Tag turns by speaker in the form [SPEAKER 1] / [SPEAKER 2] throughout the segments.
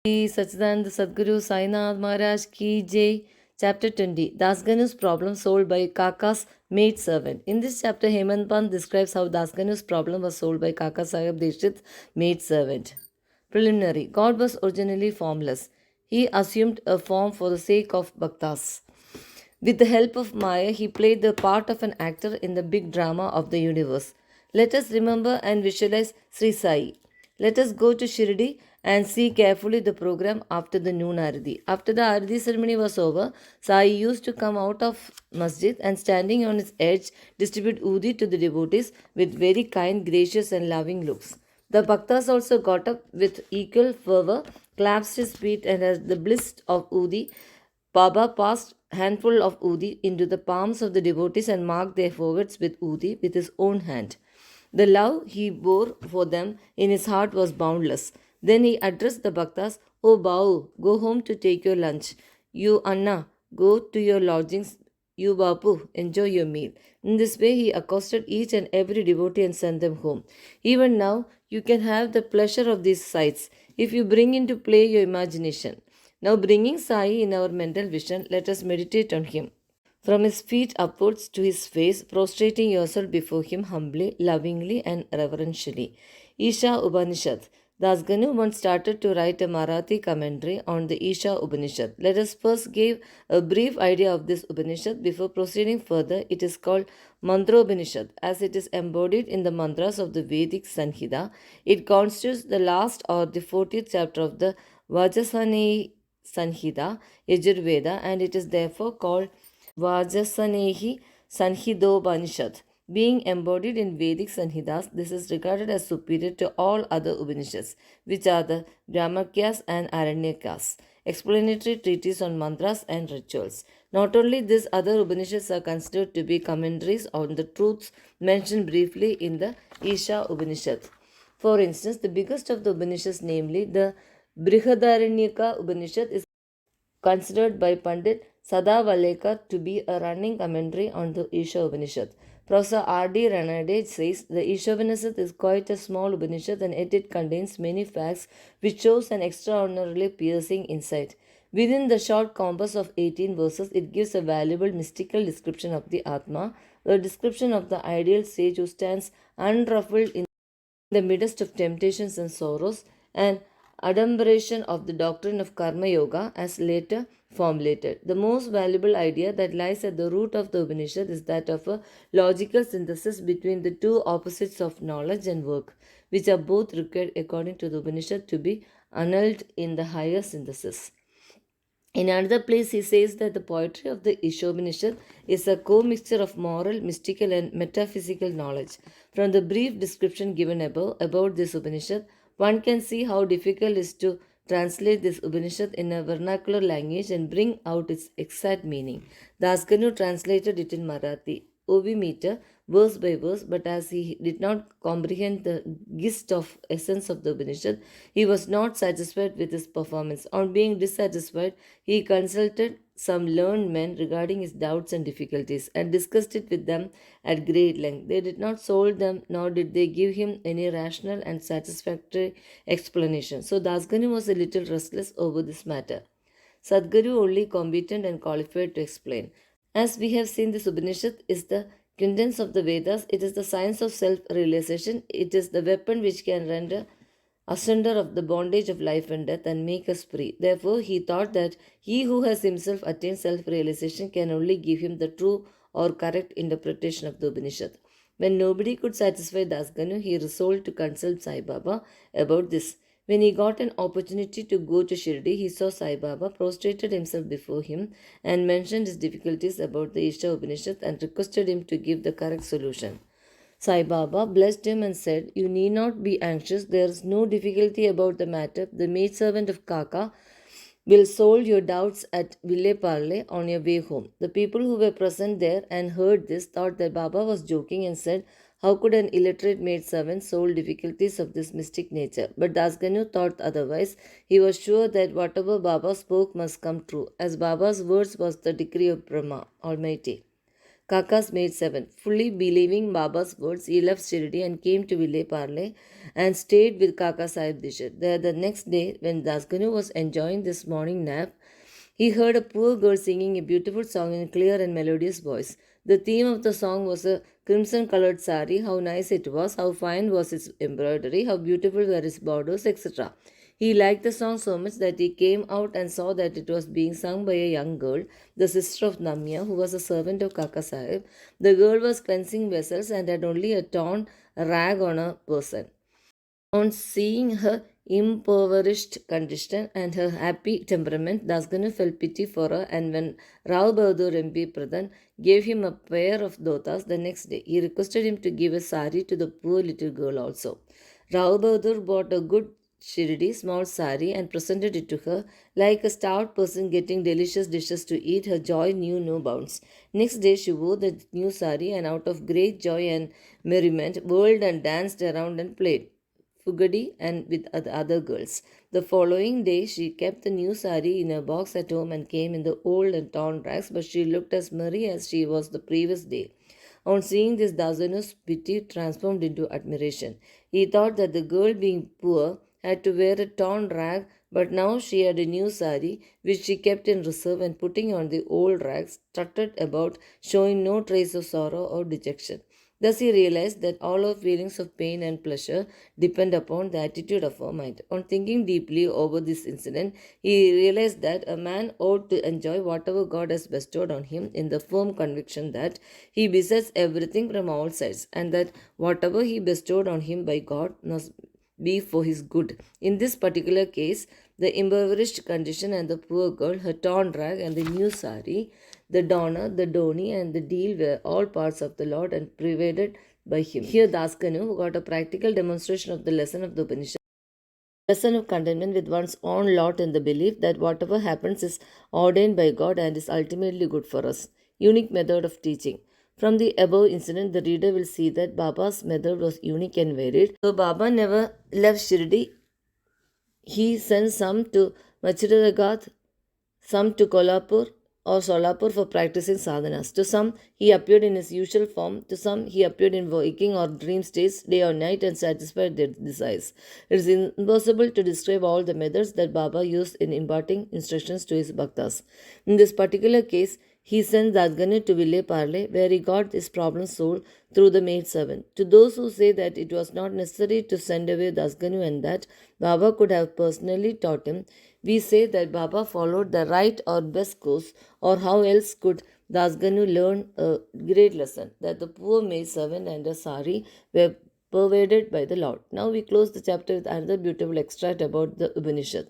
[SPEAKER 1] Satchidananda Sadguru Sainath Maharaj Ki Jai. Chapter 20, Dasganu's problem solved by Kaka's maid servant. In this chapter, Hemant Pant describes how Dasganu's problem was solved by Kaka Sahib Dikshit's maid servant. Preliminary. God was originally formless. He assumed a form for the sake of bhaktas. With the help of Maya, he played the part of an actor in the big drama of the universe. Let us remember and visualize Sri Sai. Let us go to Shirdi and see carefully the program after the noon Arati. After the Arati ceremony was over, Sai used to come out of masjid and standing on its edge distribute udi to the devotees with very kind, gracious and loving looks. The bhaktas also got up with equal fervor, clasped his feet and as the bliss of udi, Baba passed handful of udi into the palms of the devotees and marked their foreheads with udi with his own hand. The love he bore for them in his heart was boundless. Then he addressed the bhaktas, "O Bau, go home to take your lunch. You Anna, go to your lodgings. You Bapu, enjoy your meal." In this way, he accosted each and every devotee and sent them home. Even now, you can have the pleasure of these sights if you bring into play your imagination. Now, bringing Sai in our mental vision, let us meditate on him. From his feet upwards to his face, prostrating yourself before him humbly, lovingly, and reverentially. Isha Upanishad. Dasganu once started to write a Marathi commentary on the Isha Upanishad. Let us first give a brief idea of this Upanishad before proceeding further. It is called Mantra Upanishad as it is embodied in the mantras of the Vedic Sanhita. It constitutes the last or the 40th chapter of the Vajasani Sanhita, Yajurveda, and it is therefore called Vajasanehi Sanhidopanishad. Being embodied in Vedic Sanhidas, this is regarded as superior to all other Upanishads, which are the Brahmakyas and Aranyakas, explanatory treatises on mantras and rituals. Not only this, other Upanishads are considered to be commentaries on the truths mentioned briefly in the Isha Upanishad. For instance, the biggest of the Upanishads, namely the Brihadaranyaka Upanishad, is considered by Pandit Sadavalekar to be a running commentary on the Isha Upanishad. Professor R.D. Ranade says the Isha Upanishad is quite a small Upanishad and yet it contains many facts which shows an extraordinarily piercing insight. Within the short compass of 18 verses, it gives a valuable mystical description of the Atma, a description of the ideal sage who stands unruffled in the midst of temptations and sorrows, and adumbration of the doctrine of Karma Yoga as later formulated. The most valuable idea that lies at the root of the Upanishad is that of a logical synthesis between the two opposites of knowledge and work, which are both required according to the Upanishad to be annulled in the higher synthesis. In another place, he says that the poetry of the Ishopanishad is a co-mixture of moral, mystical, and metaphysical knowledge. From the brief description given above about this Upanishad, one can see how difficult it is to translate this Upanishad in a vernacular language and bring out its exact meaning. Dasganu translated it in Marathi, OV meter, verse by verse, but as he did not comprehend the gist of essence of the Upanishad, he was not satisfied with his performance. On being dissatisfied, he consulted some learned men regarding his doubts and difficulties and discussed it with them at great length. They did not solve them, nor did they give him any rational and satisfactory explanation. So Dasganu was a little restless over this matter. Sadguru only competent and qualified to explain. As we have seen, this Upanishad is the quintessence of the Vedas. It is the science of self-realization. It is the weapon which can render asunder of the bondage of life and death and make us free. Therefore, he thought that he who has himself attained self-realization can only give him the true or correct interpretation of the Upanishad. When nobody could satisfy Dasganu, he resolved to consult Sai Baba about this. When he got an opportunity to go to Shirdi, he saw Sai Baba, prostrated himself before him, and mentioned his difficulties about the Isha Upanishad and requested him to give the correct solution. Sai Baba blessed him and said, "You need not be anxious. There is no difficulty about the matter. The maidservant of Kaka will solve your doubts at Ville Parle on your way home." The people who were present there and heard this thought that Baba was joking and said, "How could an illiterate maidservant solve difficulties of this mystic nature?" But Dasganu thought otherwise. He was sure that whatever Baba spoke must come true, as Baba's words was the decree of Brahma, Almighty. Kaka's maid 7. Fully believing Baba's words, he left Shirdi and came to Ville Parle and stayed with Kaka Sahib Dishit. There, the next day, when Dasganu was enjoying this morning nap, he heard a poor girl singing a beautiful song in a clear and melodious voice. The theme of the song was a crimson colored sari, how nice it was, how fine was its embroidery, how beautiful were its borders, etc. He liked the song so much that he came out and saw that it was being sung by a young girl, the sister of Namya, who was a servant of Kaka Sahib. The girl was cleansing vessels and had only a torn rag on her person. On seeing her impoverished condition and her happy temperament, Dasganu felt pity for her, and when Rao Bahadur MP Pradhan gave him a pair of dhotas the next day, he requested him to give a sari to the poor little girl also. Rao Bahadur bought a good Shirdi small sari and presented it to her. Like a stout person getting delicious dishes to eat, her joy knew no bounds. Next day she wore the new sari and out of great joy and merriment whirled and danced around and played Fugadi and with other girls. The following day, she kept the new sari in a box at home and came in the old and torn rags, but she looked as merry as she was the previous day. On seeing this, Dasanu's pity transformed into admiration. He thought that the girl, being poor, had to wear a torn rag, but now she had a new sari, which she kept in reserve, and putting on the old rags, strutted about, showing no trace of sorrow or dejection. Thus, he realized that all our feelings of pain and pleasure depend upon the attitude of our mind. On thinking deeply over this incident, he realized that a man ought to enjoy whatever God has bestowed on him in the firm conviction that he possesses everything from all sides, and that whatever he bestowed on him by God must be for his good. In this particular case, the impoverished condition and the poor girl, her torn rag and the new sari, the donor, the doni, and the deal were all parts of the Lord and provided by him. Here, Daskanu, who got a practical demonstration of the lesson of the Upanishad, lesson of contentment with one's own lot in the belief that whatever happens is ordained by God and is ultimately good for us. Unique method of teaching. From the above incident, the reader will see that Baba's method was unique and varied. So Baba never left Shirdi. He sent some to Machiragath, some to Kolhapur or Solapur for practicing sadhanas. To some, he appeared in his usual form. To some, he appeared in waking or dream states, day or night, and satisfied their desires. It is impossible to describe all the methods that Baba used in imparting instructions to his bhaktas. In this particular case, he sent Dadganu to Ville Parle, where he got his problem solved through the maid servant. To those who say that it was not necessary to send away Dasganu and that Baba could have personally taught him, we say that Baba followed the right or best course, or how else could Dasganu learn a great lesson that the poor maid servant and the sari were pervaded by the Lord. Now we close the chapter with another beautiful extract about the Upanishad.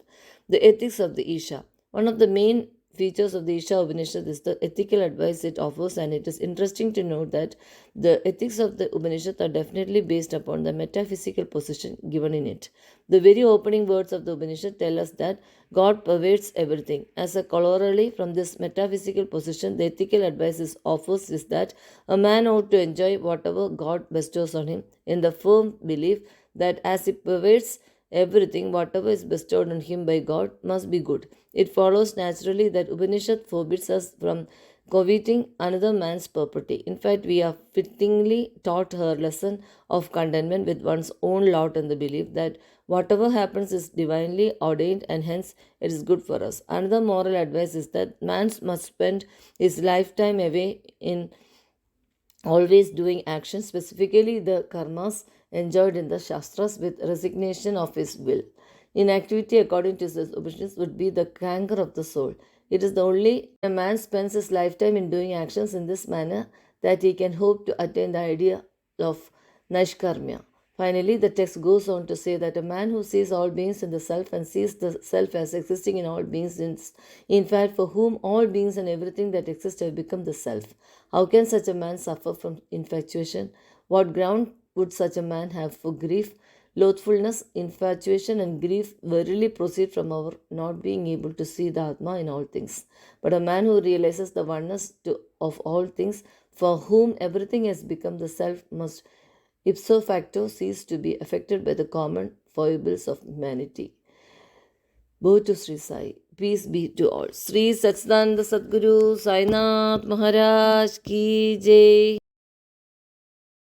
[SPEAKER 1] The ethics of the Isha. One of the main features of the Isha Upanishad is the ethical advice it offers, and it is interesting to note that the ethics of the Upanishad are definitely based upon the metaphysical position given in it. The very opening words of the Upanishad tell us that God pervades everything. As a corollary from this metaphysical position, the ethical advice it offers is that a man ought to enjoy whatever God bestows on him in the firm belief that as he pervades everything, whatever is bestowed on him by God must be good. It follows naturally that Upanishad forbids us from coveting another man's property. In fact, we are fittingly taught her lesson of contentment with one's own lot in the belief that whatever happens is divinely ordained and hence it is good for us. Another moral advice is that man must spend his lifetime away in always doing action, specifically the karmas enjoyed in the Shastras, with resignation of his will. Inactivity, according to his Upanishads, would be the canker of the soul. It is the only a man spends his lifetime in doing actions in this manner that he can hope to attain the idea of Naishkarmya. Finally, the text goes on to say that a man who sees all beings in the self and sees the self as existing in all beings is, in fact, for whom all beings and everything that exists have become the self. How can such a man suffer from infatuation? What ground would such a man have for grief? Loathfulness, infatuation, and grief verily proceed from our not being able to see the Atma in all things. But a man who realizes the oneness of all things, for whom everything has become the self, must ipso facto cease to be affected by the common foibles of humanity. Both to Sri Sai. Peace be to all. Sri Satchidananda Sadguru Sainath Maharaj Ki Jai.